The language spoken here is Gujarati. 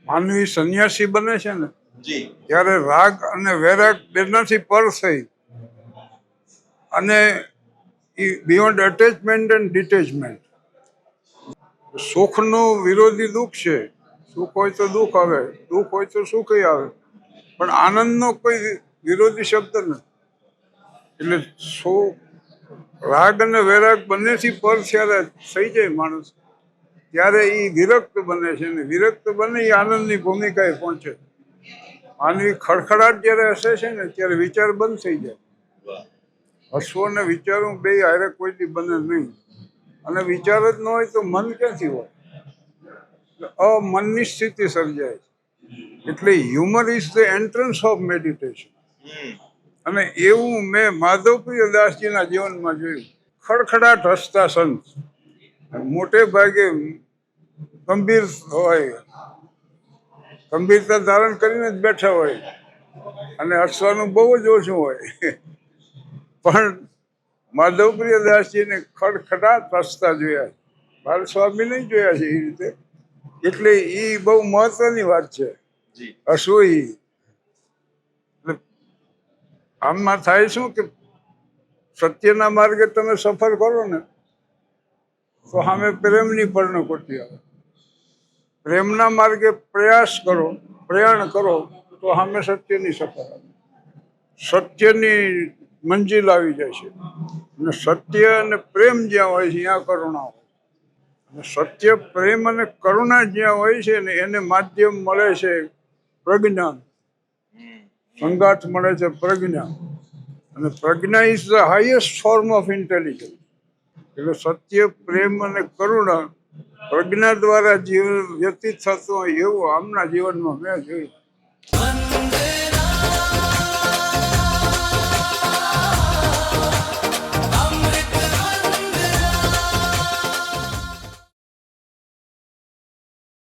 માનવી સંન્યાસી બને છે ને જી ત્યારે રાગ અને વૈરાગ બેનાથી પર થઈ અને બિયોન્ડ અટેચમેન્ટ એન્ડ ડિટેચમેન્ટ. સુખનું વિરોધી દુઃખ છે. સુખ હોય તો દુઃખ આવે, દુઃખ હોય તો સુખ આવે, પણ આનંદનો કોઈ વિરોધી શબ્દ નથી. એટલે સુખ, રાગ અને વૈરાગ બંનેથી પર જ્યારે થઈ જાય માણસ, ત્યારે એ વિરક્ત બને છે ને વિરક્ત બને એ આનંદની ભૂમિકાએ પહોંચે. માનવી ખડખડાટ જ્યારે હસે છે ને ત્યારે વિચાર બંધ થઈ જાય. હસવું અને વિચારવું બે હારે કોઈથી બને નહીં. અને વિચાર જ ન હોય તો મન ક્યાંથી હોય? અમનની સ્થિતિ સર્જાય. એટલે humour is the entrance of meditation. અને એવું મેં માધવપ્રિય દાસજીના જીવનમાં જોયું. ખડખડાટ હસતા સંત, મોટે ભાગે ગંભીર હોય, ગંભીરતા ધારણ કરીને જ બેઠા હોય અને હસવાનું બહુ જ ઓછું હોય. પણ માધવપ્રિય દાસજીને ખડખડાટ હસતા જોયા. બાલ સ્વામી નહીં જોયા છે એ રીતે. એટલે એ બહુ મહત્વની વાત છે. જી હસવું એટલે આમાં થાય શું કે સત્યના માર્ગે તમે સફર કરો ને તો સામે પ્રેમની પર્ણકોટી આવે. પ્રેમના માર્ગે પ્રયાસ કરો, પ્રયાણ કરો તો સામે સત્યની સફર આવે. સત્યની મંજિલ આવી જાય છે. અને સત્ય અને પ્રેમ જ્યાં હોય છે ત્યાં કરુણા હોય. અને સત્ય, પ્રેમ અને કરુણા જ્યાં હોય છે ને એને માધ્યમ મળે છે પ્રજ્ઞાન. સંગાથ મળે છે પ્રજ્ઞા. અને pragya is the highest form of intelligence. એટલે સત્ય, પ્રેમ અને કરુણા પ્રજ્ઞા દ્વારા જીવન વ્યતીત થતું હોય એવું આમના જીવનમાં મેં જોયું.